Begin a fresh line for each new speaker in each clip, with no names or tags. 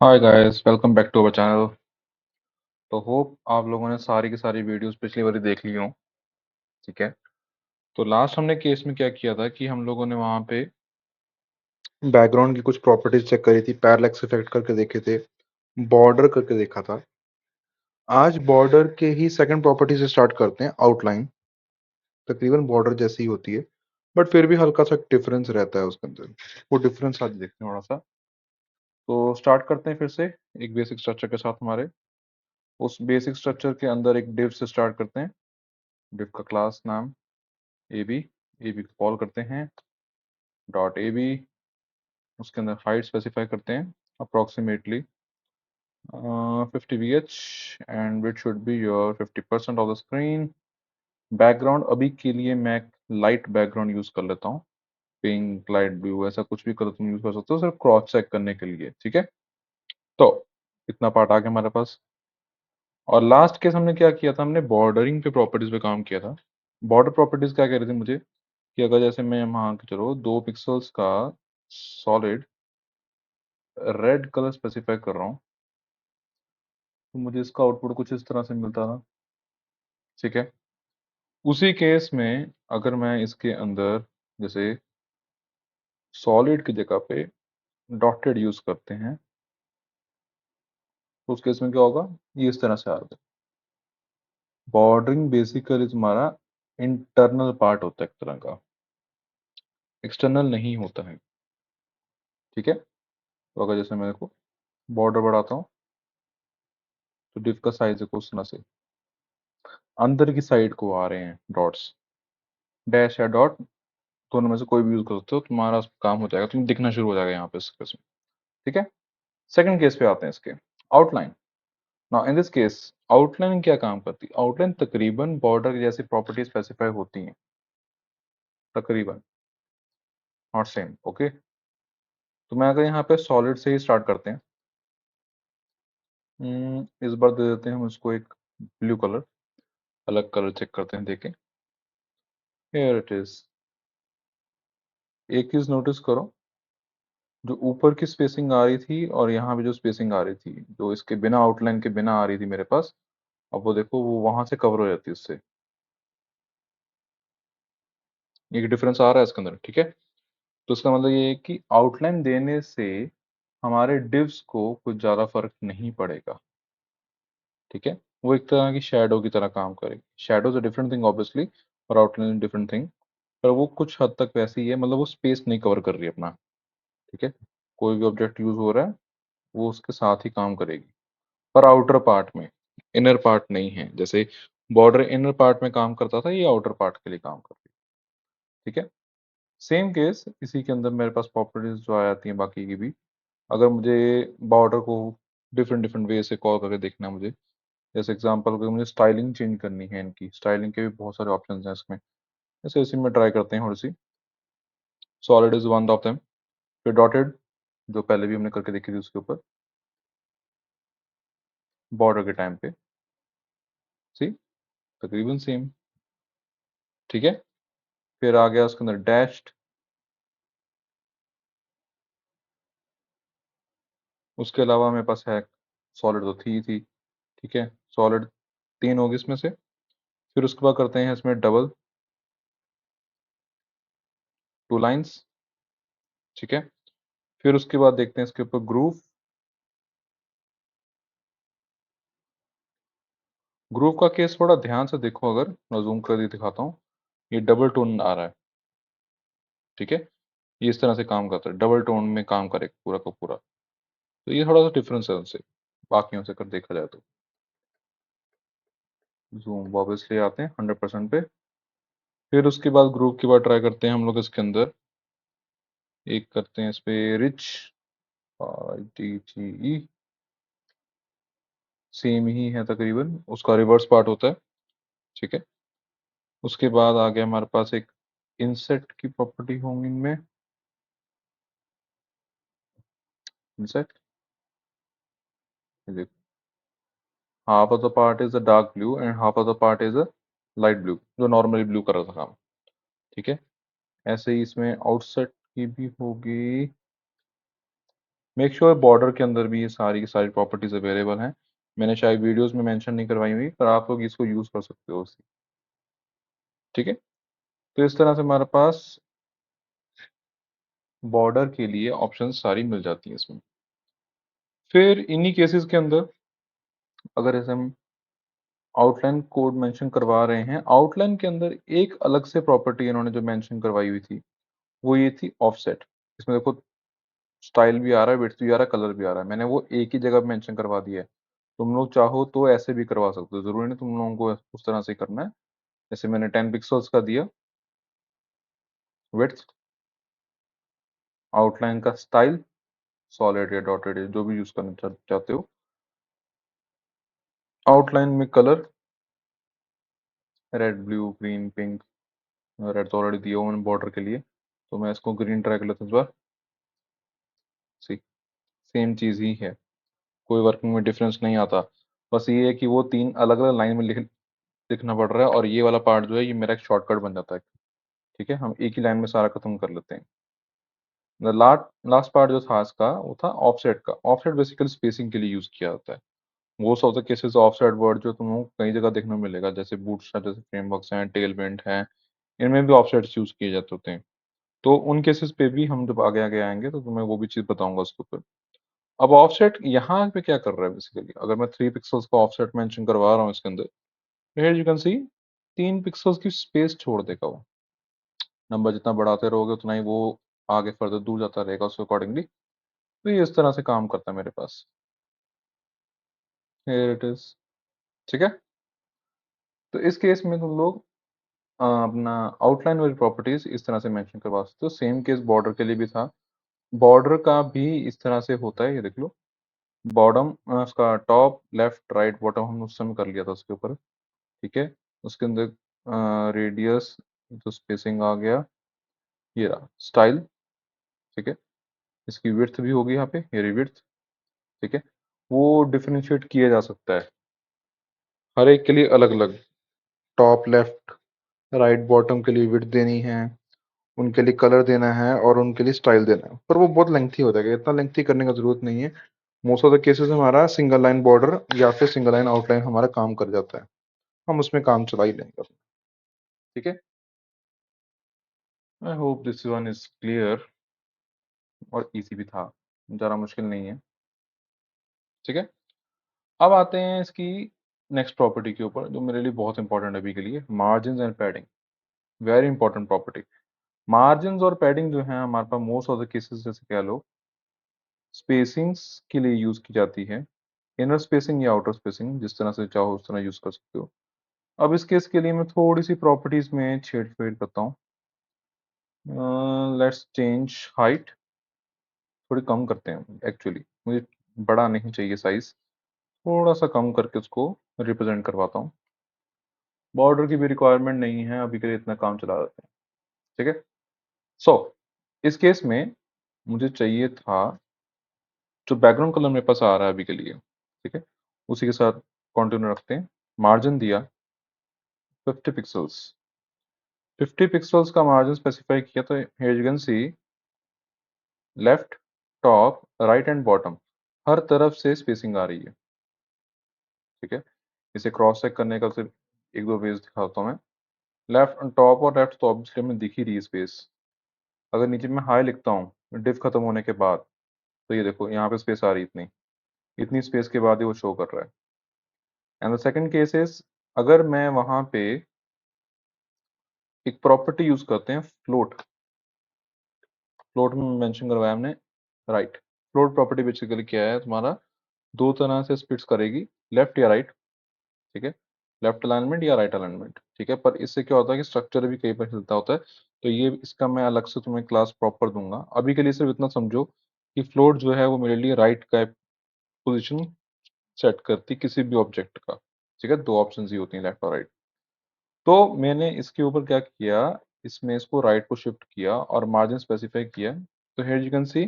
Hi guys, welcome back to our channel. तो hope आप लोगों ने सारी की सारी वीडियोस पिछली वाली देख ली हों। ठीक है। तो लास्ट हमने केस में क्या किया था कि हम लोगों ने वहाँ पे बैकग्राउंड की कुछ प्रॉपर्टीज चेक करी थी, पैरेलैक्स इफेक्ट करके देखे थे, बॉर्डर करके देखा था। आज बॉर्डर के ही सेकंड प्रॉपर्टी से स्टार्ट करते हैं। आउटलाइन तकरीबन बॉर्डर जैसी ही होती है, बट फिर भी हल्का सा डिफरेंस रहता है उसके अंदर। वो डिफरेंस आज देखते हैं थोड़ा सा। तो स्टार्ट करते हैं फिर से एक बेसिक स्ट्रक्चर के साथ। हमारे उस बेसिक स्ट्रक्चर के अंदर एक डिव से स्टार्ट करते हैं। डिव का क्लास नाम ए बी को कॉल करते हैं डॉट ए बी। उसके अंदर हाइट स्पेसिफाई करते हैं approximately 50 bh and which should be your 50% of the screen. Background अभी के लिए मैं लाइट बैकग्राउंड यूज कर लेता हूँ, पिंक, लाइट ब्लू, ऐसा कुछ भी कलर तुम यूज कर सकते हो सिर्फ क्रॉस चेक करने के लिए। ठीक है। तो इतना पार्ट आ गया हमारे पास। और लास्ट केस हमने क्या किया था, हमने बॉर्डरिंग पे प्रॉपर्टीज पे काम किया था। बॉर्डर प्रॉपर्टीज क्या कह रही थी मुझे कि अगर जैसे मैं मान के चलो 2 पिक्सल्स का सॉलिड रेड कलर स्पेसिफाई कर रहा हूँ, तो मुझे इसका आउटपुट कुछ इस तरह से मिलता था। ठीक है। उसी केस में अगर मैं इसके अंदर जैसे सॉलिड की जगह पे डॉटेड यूज करते हैं, तो उस केस में क्या होगा, ये इस तरह से आता है। बॉर्डरिंग बेसिकली तुम्हारा इंटरनल पार्ट होता है एक तरह का, एक्सटर्नल नहीं होता है। ठीक है। तो अगर जैसे मैं देखो बॉर्डर बढ़ाता हूँ, तो डिव का साइज है उस तरह से अंदर की साइड को आ रहे हैं डॉट्स। डैश या डॉट दोनों में से कोई भी यूज कर सकते हो, तुम्हारा काम हो जाएगा, तुम्हें दिखना शुरू हो जाएगा यहाँ पे इस केस में। ठीक है। सेकंड केस पे आते हैं इसके, outline. Now in this case outline क्या काम करती है, आउटलाइन तकरीबन बॉर्डर जैसी प्रॉपर्टी स्पेसिफाई होती हैं तकरीबन, नॉट सेम। ओके। तो मैं अगर यहाँ पे सॉलिड से ही स्टार्ट करते हैं, इस बार दे देते हैं हम इसको एक ब्लू कलर। अलग कलर चेक करते हैं, देखें हियर इट इज। एक चीज नोटिस करो, जो ऊपर की स्पेसिंग आ रही थी और यहाँ भी जो स्पेसिंग आ रही थी, जो इसके बिना आउटलाइन के बिना आ रही थी मेरे पास, अब वो देखो वो वहां से कवर हो जाती है उससे। एक डिफरेंस आ रहा है इसके अंदर। ठीक है। तो इसका मतलब ये है कि आउटलाइन देने से हमारे डिव्स को कुछ ज़्यादा फर्क नहीं पड़ेगा। ठीक है। वो एक तरह की शेडो की तरह काम करेगी। Shadow is a different thing obviously, और आउटलाइन डिफरेंट थिंग। पर वो कुछ हद तक वैसी ही है, मतलब वो स्पेस नहीं कवर कर रही है अपना। ठीक है। कोई भी ऑब्जेक्ट यूज हो रहा है वो उसके साथ ही काम करेगी, पर आउटर पार्ट में, इनर पार्ट नहीं है। जैसे बॉर्डर इनर पार्ट में काम करता था, ये आउटर पार्ट के लिए काम कर रही है। ठीक है। सेम केस इसी के अंदर मेरे पास प्रॉपर्टीज जो आ जाती हैं बाकी की भी। अगर मुझे बॉर्डर को डिफरेंट डिफरेंट वे से कॉल करके देखना है मुझे, जैसे एग्जांपल अगर मुझे स्टाइलिंग चेंज करनी है, इनकी स्टाइलिंग के भी बहुत सारे ऑप्शंस हैं इसमें। जैसे इसी में ट्राई करते हैं थोड़ी सी। Solid is one of them. फिर डॉटेड, जो पहले भी हमने करके देखी थी उसके ऊपर बॉर्डर के टाइम पे, सी तकरीबन सेम। ठीक है। फिर आ गया उसके अंदर डैश्ड। उसके अलावा मेरे पास है, सॉलिड तो थी ही थी। ठीक है। सॉलिड तीन होगी इसमें से। फिर उसके बाद करते हैं इसमें डबल, टू लाइंस। ठीक है। फिर उसके बाद देखते हैं इसके ऊपर ग्रूव। ग्रूव का केस थोड़ा ध्यान से देखो, अगर मैं जूम कर दिखाता हूँ, ये डबल टोन आ रहा है। ठीक है। ये इस तरह से काम करता है, डबल टोन में काम करेगा पूरा का पूरा। तो ये थोड़ा सा डिफरेंस है उनसे, बाकियों से कर देखा जाए तो। जूम वापस ले आते हैं 100% पे। फिर उसके बाद ग्रुप की बात ट्राई करते हैं हम लोग इसके अंदर। एक करते हैं इस पे रिच, ITGE, सेम ही है तकरीबन, उसका रिवर्स पार्ट होता है। ठीक है। उसके बाद आ गया हमारे पास एक इंसेट की प्रॉपर्टी होंगी इनमें। Inset, half of the part is a dark blue and half of the part is a light blue, जो नॉर्मली ब्लू कर रहा था काम। ठीक है। ऐसे ही इसमें आउटसेट की भी होगी। मेक श्योर बॉर्डर के अंदर भी ये सारी की सारी प्रॉपर्टीज अवेलेबल हैं। मैंने शायद वीडियोस में मेंशन नहीं करवाई हुई, पर आप लोग इसको यूज कर सकते हो उसी। ठीक है, तो इस तरह से हमारे पास बॉर्डर के लिए ऑप्शन सारी मिल जाती हैं इसमें। फिर इन्हीं केसेस के अंदर अगर ऐसे हम आउटलाइन कोड मेंशन करवा रहे हैं, आउटलाइन के अंदर एक अलग से प्रॉपर्टी इन्होंने जो मेंशन करवाई हुई थी, वो ये थी ऑफसेट। इसमें देखो स्टाइल भी आ रहा है, विड्थ भी आ रहा है, कलर भी आ रहा है। मैंने वो एक ही जगह मेंशन करवा दिया है। तुम लोग चाहो तो ऐसे भी करवा सकते हो, जरूरी नहीं तुम लोगों को उस तरह से करना है। जैसे मैंने 10 पिक्सल्स का दिया विड्थ, आउटलाइन का स्टाइल सॉलिड या डॉटेड जो भी यूज करना चाहते हो, आउटलाइन में colour red blue green pink. Red तो ऑलरेडी दिया हुआ मैंने बॉर्डर के लिए, तो मैं इसको ग्रीन ट्राई कर लेता हूँ इस बार। सी सेम चीज ही है, कोई वर्किंग में डिफरेंस नहीं आता। बस ये है कि वो तीन अलग अलग लाइन में लिखना पड़ रहा है, और ये वाला पार्ट जो है ये मेरा एक शॉर्टकट बन जाता है। ठीक है, हम एक ही लाइन में सारा खत्म कर लेते हैं। लास्ट लास्ट पार्ट जो था इसका वो था ऑफसेट का। ऑफसेट बेसिकली स्पेसिंग के लिए यूज किया जाता है। Most of the cases offset word जो तुम कई जगह देखने को मिलेगा, जैसे बूटस्ट्रैप जैसे फ्रेमवर्क्स हैं, टेलविंड हैं, इनमें भी ऑफसेट्स यूज किए जाते होते हैं। तो उन केसेस पे भी हम जब आगे आगे आएंगे तो तुम्हें वो भी चीज बताऊंगा उसके ऊपर। अब ऑफसेट यहाँ पे क्या कर रहा है बेसिकली, अगर मैं 3 पिक्सल्स का ऑफसेट मेंशन करवा रहा हूँ इसके अंदर, here you can C 3 pixels की स्पेस छोड़ देगा वो। नंबर जितना बढ़ाते रहोगे उतना ही वो आगे फर्दर दूर जाता रहेगा उसके अकॉर्डिंगली। तो ये इस तरह से काम करता है मेरे पास। Here it is. ठीक है, तो इस केस में तुम लोग अपना आउटलाइन वाली प्रॉपर्टीज इस तरह से मेंशन करवा सकते हो। सेम केस बॉर्डर के लिए भी था। बॉर्डर का भी इस तरह से होता है, ये देख लो। बॉटम उसका टॉप लेफ्ट राइट बॉटम हमने उस समय कर लिया था उसके ऊपर। ठीक है, उसके अंदर रेडियस तो स्पेसिंग आ गया, ये रहा स्टाइल। ठीक है, इसकी विड्थ भी होगी यहाँ पे, ये विड्थ। ठीक है, वो डिफरेंशिएट किया जा सकता है हर एक के लिए अलग अलग। टॉप लेफ्ट राइट बॉटम के लिए विड्थ देनी है, उनके लिए कलर देना है, और उनके लिए स्टाइल देना है। पर वो बहुत लेंथी हो जाएगा, इतना लेंथी करने का जरूरत नहीं है। मोस्ट ऑफ द केसेस हमारा सिंगल लाइन बॉर्डर या फिर सिंगल लाइन आउटलाइन हमारा काम कर जाता है, हम उसमें काम चला ही लेंगे। ठीक है, I hope this one is clear, और इजी भी था, ज़्यादा मुश्किल नहीं है। ठीक है, अब आते हैं इसकी नेक्स्ट प्रॉपर्टी के ऊपर, जो मेरे लिए बहुत इंपॉर्टेंट है अभी के लिए, margin and padding. Very important property. Margin और पैडिंग जो है हमारे पास मोस्ट ऑफ द केसेस जैसे कह लो स्पेसिंग्स के लिए यूज की जाती है। इनर स्पेसिंग या आउटर स्पेसिंग, जिस तरह से चाहो उस तरह यूज कर सकते हो। अब इस केस के लिए मैं थोड़ी सी प्रॉपर्टीज में छेड़छाड़ करता हूँ। लेट्स चेंज हाइट, थोड़ी कम करते हैं एक्चुअली, मुझे बड़ा नहीं चाहिए साइज, थोड़ा सा कम करके उसको रिप्रेजेंट करवाता हूँ। बॉर्डर की भी रिक्वायरमेंट नहीं है अभी के लिए, इतना काम चला देते हैं। ठीक है, सो इस केस में मुझे चाहिए था जो बैकग्राउंड कलर मेरे पास आ रहा है अभी के लिए। ठीक है, उसी के साथ कंटिन्यू रखते हैं। मार्जिन दिया 50 पिक्सल्स, 50 पिक्सल्स का मार्जिन स्पेसिफाई किया, तो here you can see left top right and bottom हर तरफ से स्पेसिंग आ रही है। ठीक है, इसे क्रॉस चेक करने का सिर्फ एक दो वेज दिखाता हूँ मैं। लेफ्ट टॉप और लेफ्ट तो ऑब्वियसली हमें दिख ही रही है स्पेस। अगर नीचे में हाई लिखता हूँ डिव खत्म होने के बाद, तो ये देखो यहाँ पे स्पेस आ रही है इतनी, इतनी स्पेस के बाद ही वो शो कर रहा है। And the second case is, अगर मैं वहां पे एक प्रॉपर्टी यूज करते हैं फ्लोट, फ्लोट में मेंशन करवाया हमने राइट। फ्लोट प्रॉपर्टी बेसिकली क्या है तुम्हारा, दो तरह से स्प्लिट्स करेगी, लेफ्ट या राइट। ठीक है, लेफ्ट अलाइनमेंट या राइट अलाइनमेंट। ठीक है, पर इससे क्या होता है कि स्ट्रक्चर भी कई बार हिलता होता है, तो ये इसका मैं अलग से तुम्हें क्लास प्रॉपर दूंगा। अभी के लिए सिर्फ इतना समझो कि फ्लोट जो है वो मेरे लिए राइट का पोजीशन सेट करती किसी भी ऑब्जेक्ट का। ठीक है, दो ऑप्शन ही होती हैं लेफ्ट और राइट। तो मैंने इसके ऊपर क्या किया, इसमें इसको राइट को शिफ्ट किया और मार्जिन स्पेसिफाई किया। तो here you can C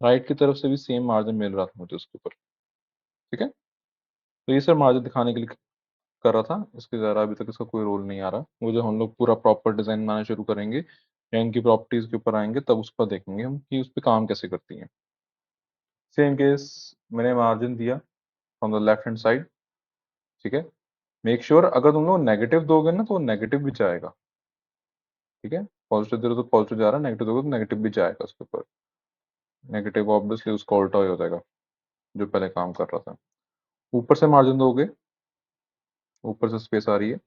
right की तरफ से भी सेम मार्जिन मिल रहा था मुझे उसके ऊपर। ठीक है, तो ये सर मार्जिन दिखाने के लिए कर रहा था, इसके ज़रा अभी तक इसका कोई रोल नहीं आ रहा। वो जो हम लोग पूरा प्रॉपर डिजाइन बनाना शुरू करेंगे या इनकी प्रॉपर्टीज के ऊपर आएंगे, तब उस पर देखेंगे हम कि उस पर काम कैसे करती हैं। सेम केस, मैंने मार्जिन दिया from the left hand side, ठीक है। मेक श्योर अगर तुम लोग नेगेटिव दोगे ना तो नेगेटिव भी जाएगा, ठीक है। पॉजिटिव दे रहे हो तो पॉजिटिव जा रहा है, नेगेटिव दोगे तो नेगेटिव भी जाएगा उसके ऊपर। नेगेटिव ऑब्वियसली उसका उल्टा ही हो जाएगा जो पहले काम कर रहा था। ऊपर से मार्जिन दोगे, ऊपर से स्पेस आ रही है,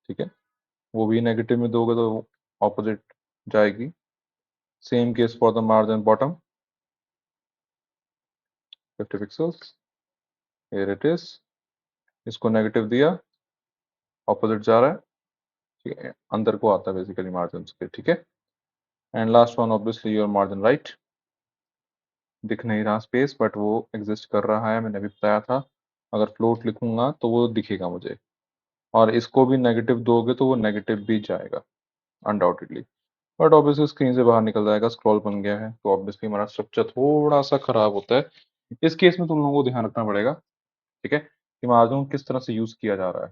ठीक है, वो भी नेगेटिव में दोगे तो ऑपोजिट जाएगी। Same case for the margin bottom, 50 pixels, here it is. इसको नेगेटिव दिया, ऑपोजिट जा रहा है, ठीक है, अंदर को आता है बेसिकली मार्जिन के, ठीक है। And last one obviously your margin right, दिख नहीं रहा स्पेस बट वो एग्जिस्ट कर रहा है, मैंने अभी बताया था। अगर फ्लोट लिखूंगा तो वो दिखेगा मुझे, और इसको भी नेगेटिव दोगे तो वो नेगेटिव भी जाएगा अनडाउटेडली। बट ऑब्वियसली स्क्रीन से बाहर निकल जाएगा, स्क्रॉल बन गया है, तो ऑब्वियसली हमारा स्ट्रक्चर थोड़ा सा खराब होता है। इस केस में तुम लोगों को ध्यान रखना पड़ेगा, ठीक है, कि मार्जिन किस तरह से यूज किया जा रहा है,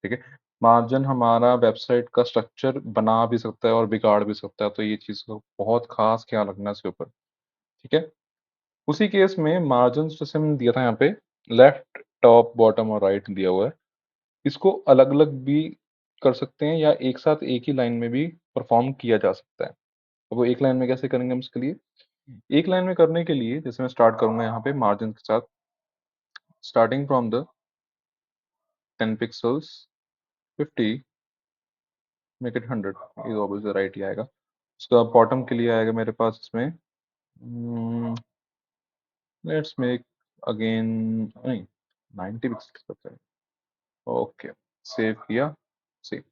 ठीक है। मार्जिन हमारा वेबसाइट का स्ट्रक्चर बना भी सकता है और बिगाड़ भी सकता है, तो ये चीज़ का बहुत खास ख्याल रखना है इसके ऊपर, ठीक है। उसी केस में मार्जिन जैसे हमने दिया था यहाँ पे, लेफ्ट, टॉप, बॉटम और राइट दिया हुआ है, इसको अलग अलग भी कर सकते हैं या एक साथ एक ही लाइन में भी परफॉर्म किया जा सकता है। तो वो एक लाइन में कैसे करेंगे हम इसके लिए? एक लाइन में करने के लिए जैसे मैं स्टार्ट करूंगा यहाँ पे मार्जिन के साथ, starting from the 10 pixels, 50, make it 100, ये ऑब्वियसली राइट ही आएगा। उसका बॉटम के लिए आएगा मेरे पास इसमें, लेट्स मेक अगेन, नहीं, 90 पिक्सल्स करते हैं, ओके, सेव किया, सेव,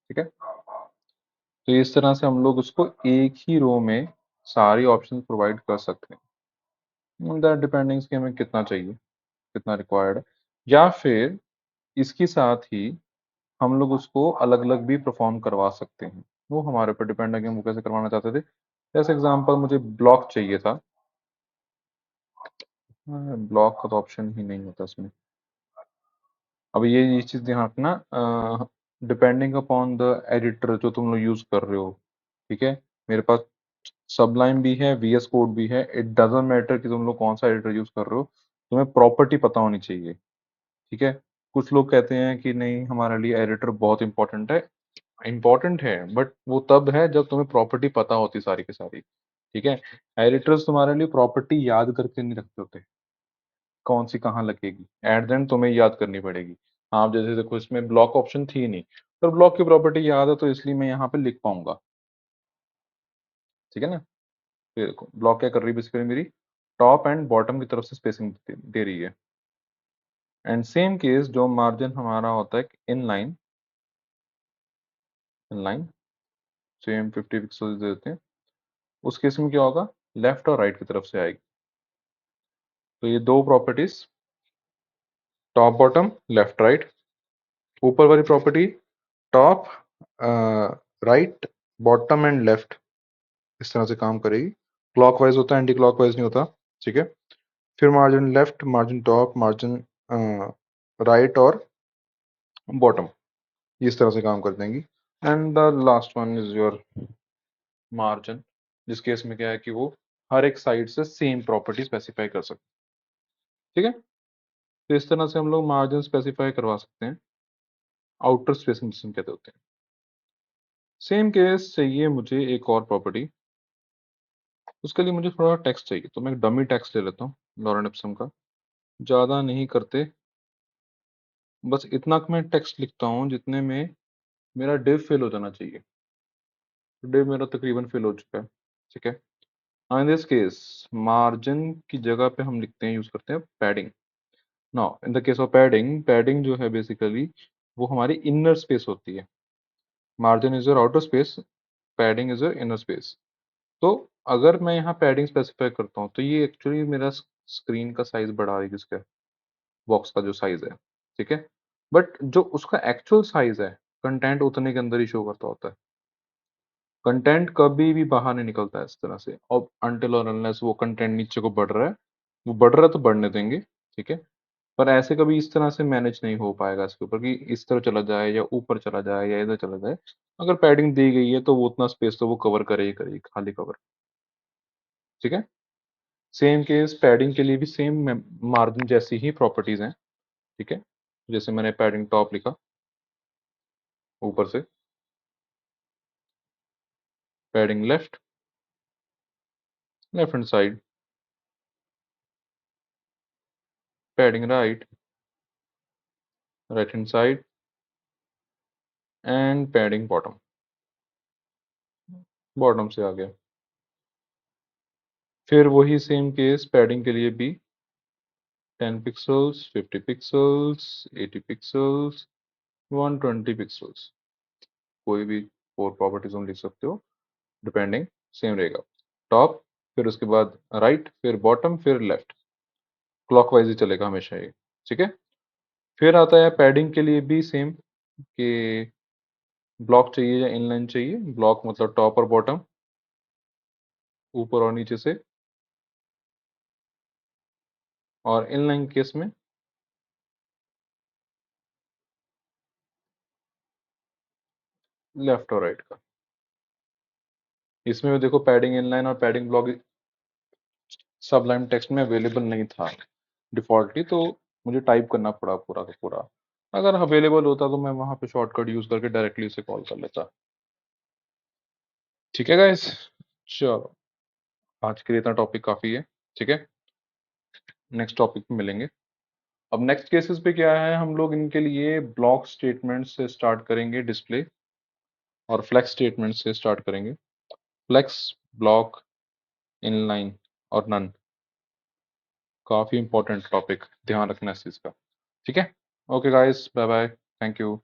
ठीक है। तो इस तरह से हम लोग उसको एक ही रो में सारी ऑप्शन प्रोवाइड कर सकते हैं, दैट डिपेंडिंग कि हमें कितना चाहिए, कितना रिक्वायर्ड है, या फिर इसके साथ ही हम लोग उसको अलग अलग भी परफॉर्म करवा सकते हैं। वो हमारे ऊपर डिपेंड है कि हम वो कैसे करवाना चाहते थे। जैसे एग्जांपल मुझे ब्लॉक चाहिए था, ब्लॉक का तो ऑप्शन ही नहीं होता इसमें। अब ये चीज़ ध्यान रखना, डिपेंडिंग अपॉन द एडिटर जो तुम लोग यूज़ कर रहे हो, ठीक है। मेरे पास सबलाइन भी है, वीएस कोड भी है, इट डजंट मैटर कि तुम लोग कौन सा एडिटर यूज़ कर रहे हो, तुम्हें प्रॉपर्टी पता होनी चाहिए, ठीक है। कुछ लोग कहते हैं कि नहीं हमारे लिए एडिटर बहुत इंपॉर्टेंट है, इंपॉर्टेंट है बट वो तब है जब तुम्हें प्रॉपर्टी पता होती सारी की सारी, ठीक है। एडिटर्स तुम्हारे लिए प्रॉपर्टी याद करके नहीं रखते होते, कौन सी कहाँ लगेगी, एट द एंड तुम्हें याद करनी पड़ेगी। आप जैसे देखो इसमें ब्लॉक ऑप्शन थी नहीं, पर ब्लॉक की प्रॉपर्टी याद है तो इसलिए मैं यहाँ पे लिख पाऊंगा, ठीक है ना। ये देखो ब्लॉक क्या कर रही है बेसिकली, मेरी टॉप एंड बॉटम की तरफ से स्पेसिंग दे रही है। एंड सेम केस जो मार्जिन हमारा होता है inline, inline same 50 pixel दे देते हैं, उस केस में क्या होगा, लेफ्ट और राइट की तरफ से आएगी। तो ये दो properties, top bottom, left right, ऊपर वाली property top, right, bottom and left, इस तरह से काम करेगी। क्लॉकवाइज होता है, एंटी क्लॉकवाइज नहीं होता, ठीक है। फिर margin left, margin top, margin right और बॉटम, इस तरह से काम कर देंगी। And the last one is your margin, जिस केस में क्या है कि वो हर एक साइड से सेम प्रॉपर्टी स्पेसिफाई कर सकते हैं, ठीक है। तो इस तरह से हम लोग मार्जिन स्पेसिफाई करवा सकते हैं, आउटर स्पेसिंग जिसे कहते होते हैं। सेम केस चाहिए मुझे एक और प्रॉपर्टी, उसके लिए मुझे थोड़ा टेक्स्ट चाहिए, तो मैं एक डमी टेक्स्ट ले लेता हूँ लॉरेन एप्सम का, ज़्यादा नहीं करते, बस इतना मैं टेक्स्ट लिखता हूँ जितने में मेरा डिव फिल हो जाना चाहिए। डिव मेरा तकरीबन फिल हो चुका है, ठीक है। इन दिस केस मार्जिन की जगह पे हम लिखते हैं, यूज करते हैं padding. Now in the case of padding, padding जो है बेसिकली वो हमारी इनर स्पेस होती है। Margin is your outer space, padding is your inner space. तो अगर मैं यहाँ पैडिंग स्पेसिफाई करता हूँ तो ये एक्चुअली मेरा स्क्रीन का साइज बढ़ा रही है, इसका बॉक्स का जो साइज है, ठीक है। बट जो उसका एक्चुअल साइज है, कंटेंट उतने के अंदर ही शो करता होता है। कंटेंट कभी भी बाहर नहीं निकलता है इस तरह से, और अनटिल और अनलेस वो कंटेंट नीचे को बढ़ रहा है, वो बढ़ रहा है तो बढ़ने देंगे, ठीक है। पर ऐसे कभी इस तरह से मैनेज नहीं हो पाएगा इसके ऊपर कि इस तरह चला जाए या ऊपर चला जाए या इधर चला जाए। अगर पैडिंग दी गई है तो वो उतना स्पेस तो वो कवर करे ही करेगी, खाली कवर, ठीक है। सेम केस पैडिंग के लिए भी सेम मार्जिन जैसी ही प्रॉपर्टीज हैं, ठीक है। जैसे मैंने पैडिंग टॉप लिखा ऊपर से, padding left, left hand side, padding right, right hand side, and padding bottom, bottom से आ गया। फिर वही सेम केस पैडिंग के लिए भी 10 पिक्सल्स, 50 पिक्सल्स, 80 पिक्सल्स, 120 पिक्सल्स, कोई भी 4 प्रॉपर्टीज हम लिख सकते हो, डिपेंडिंग सेम रहेगा। टॉप, फिर उसके बाद राइट, फिर बॉटम, फिर लेफ्ट, क्लॉकवाइज ही चलेगा हमेशा ये, ठीक है। फिर आता है पैडिंग के लिए भी सेम, कि ब्लॉक चाहिए या इनलाइन चाहिए। ब्लॉक मतलब टॉप और बॉटम, ऊपर और नीचे से, और इनलाइन केस में लेफ्ट और राइट का। इसमें भी देखो पैडिंग इनलाइन और पैडिंग ब्लॉक सबलाइन टेक्स्ट में अवेलेबल नहीं था डिफॉल्टली, तो मुझे टाइप करना पड़ा पूरा का पूरा। अगर अवेलेबल होता तो मैं वहां पे शॉर्टकट यूज करके डायरेक्टली उसे कॉल कर लेता। ठीक है गाइस, चलो आज के लिए इतना टॉपिक काफी है, ठीक है। नेक्स्ट टॉपिक में मिलेंगे। अब नेक्स्ट केसेस पे क्या है, हम लोग इनके लिए ब्लॉक स्टेटमेंट से स्टार्ट करेंगे डिस्प्ले, और फ्लेक्स स्टेटमेंट से स्टार्ट करेंगे। फ्लेक्स, ब्लॉक, इनलाइन और नन, काफी इंपॉर्टेंट टॉपिक, ध्यान रखना इस चीज का, ठीक है। Okay guys, bye bye, thank you.